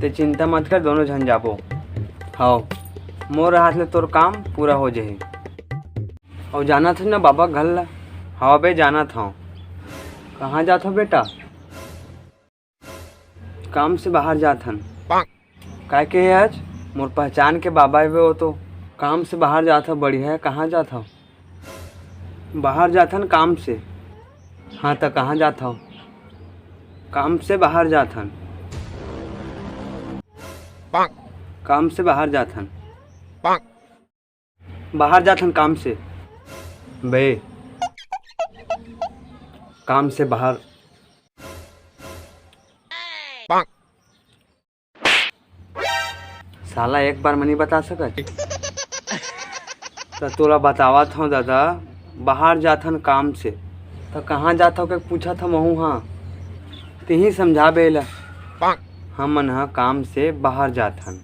ते चिंता मत कर, दोनों झन जाबो। हाँ, मोर हाथ ले तोर काम पूरा हो जाही। और जाना था ना बाबा घर ला? हाँ बे जाना था। कहाँ जात हो बेटा? काम से बाहर जात हन। काय के है आज? मोर पहचान के बाबा है वो तो। काम से बाहर जात हो, बढ़िया है। कहाँ जात हो? बाहर जात हन काम से। हाँ तो कहाँ जात हो? काम से बाहर जात हन। काम से बाहर जात हन। बाहर जात हन काम से। बे काम से बाहर। साला एक बार मनी बता सकत? तो तोला बतावत हूँ दादा, बाहर जात हन काम से। तो कहाँ जात हो के पूछा था महू? हाँ ते ही समझा बेला। हम मन हा काम से बाहर जात हन।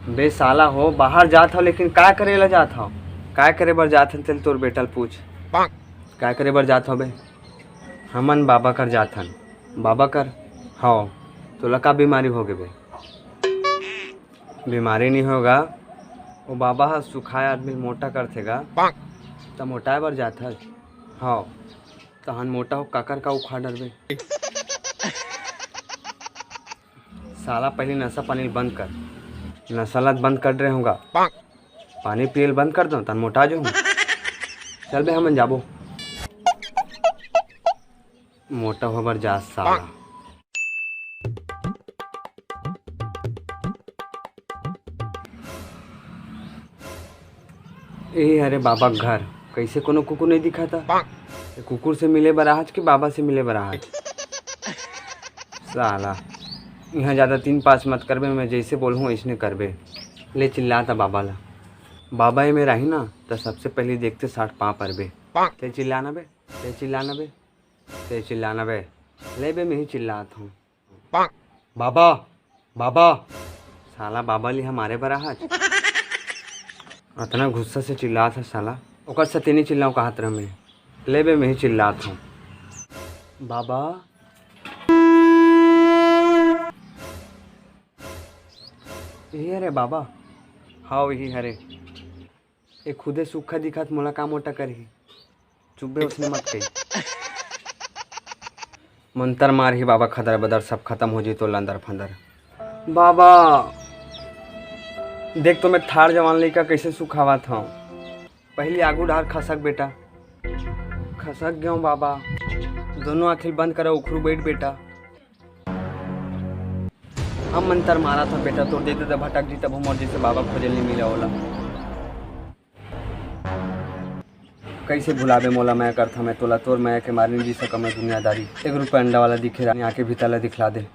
बे साला हो, बाहर जात हो लेकिन काय करेला जात हो? काय करे बर जात हन? चल तोर बेटा पूछ, काय करे बर जात हो बे? हमन बाबा कर जात हन। बाबा कर? हाँ। तोला का बीमारी हो गए बे? बीमारी नहीं होगा, वो बाबा हा सुखाए आदमी मोटा करथेगा। तो मोटाए बर जात है। हाँ तो हन मोटा हो काकर का उखाड़ डरबे? साला पहले नशा पानी बंद कर। नशा लत बंद कर रहे होगा, पानी पियल बंद कर दो तन मोटा जो। चल बे हमन जाबो। मोटा होबर जा साला। ए अरे बाबा घर कैसे कोनो कुकुर नहीं दिखा था? कुकुर से मिले बराहज कि बाबा से मिले बराहज? साला यहाँ ज़्यादा 3-5 मत करबे, मैं जैसे बोलूँ ऐसने करबे। ले चिल्ला था बाबा ला। बाबा ये मेरा ही ना तो सबसे पहले देखते 60 पाँव पर बे। ते चिल्लाना बे, ते चिल्लाना बे, ते चिल्लाना बे। ले बे मैं ही चिल्लाता हूँ। बाबा बाबा। साला बाबा ली हमारे बराहज इतना गुस्सा से चिल्ला था साला। ओकर सतेनी चिल्लाऊँ कहा तरह में? ले बे मैं ही चिल्लाता हूँ। बाबा यही अरे बाबा। हाँ वही हरे। एक खुदे सूखा दिखत मोला का मोटा करही? चुप बे, उसने मत कही। मंतर मार ही बाबा, खदर बदर सब खत्म हो जी तो लंदर फंदर। बाबा देख तो मैं थार जवान लड़का कैसे सुखावा था। पहले आगू ढार खसक बेटा। खसक गया बाबा। दोनों आँखें बंद करो, उखरू बैठ बेटा। हम मंतर मारा था बेटा, तोड़ देते तो भटक जी तब मोर जैसे बाबा खोजल नहीं मिला होला। कैसे भुलाबे मोला? मैं करता मैं तोला तोर मैं के मारने जी सका मैं दुनियादारी। 1 रुपया अंडा वाला दिखे आके भी तला दिखला दे।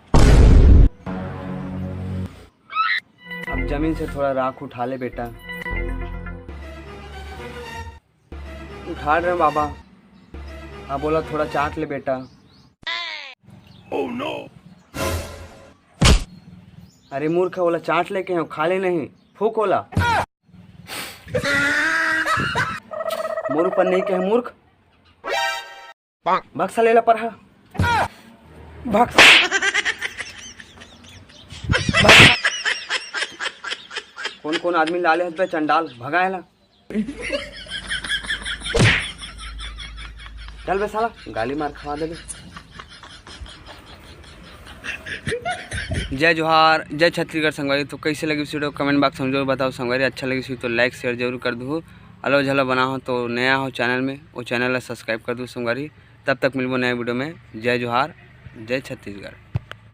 अब जमीन से थोड़ा राख उठा ले बेटा। उठा रहे बाबा। अब बोला थोड़ा चाट ले बेटा। oh, no. अरे मूर्ख बोला चाट लेके हैं, खा ले नहीं, फूक होला। मोर ऊपर नहीं कहे मूर्ख। भक्सा ले ला पर हा। भक्स कौन कौन आदमी लाले हथ पे चंडाल भगाएला। चल बे साला, गाली मार खवा दे। जय जोहार, जय छत्तीसगढ़ संगवारी। तो कैसे लगी वीडियो कमेंट बॉक्स में जरूर बताओ संगवारी। अच्छा लगी तो लाइक शेयर जरूर कर दो। अलो झलो बना हो तो नया हो चैनल में, वो चैनल सब्सक्राइब कर दो संगवारी। तब तक मिलबो नए वीडियो में। जय जोहार, जय छत्तीसगढ़।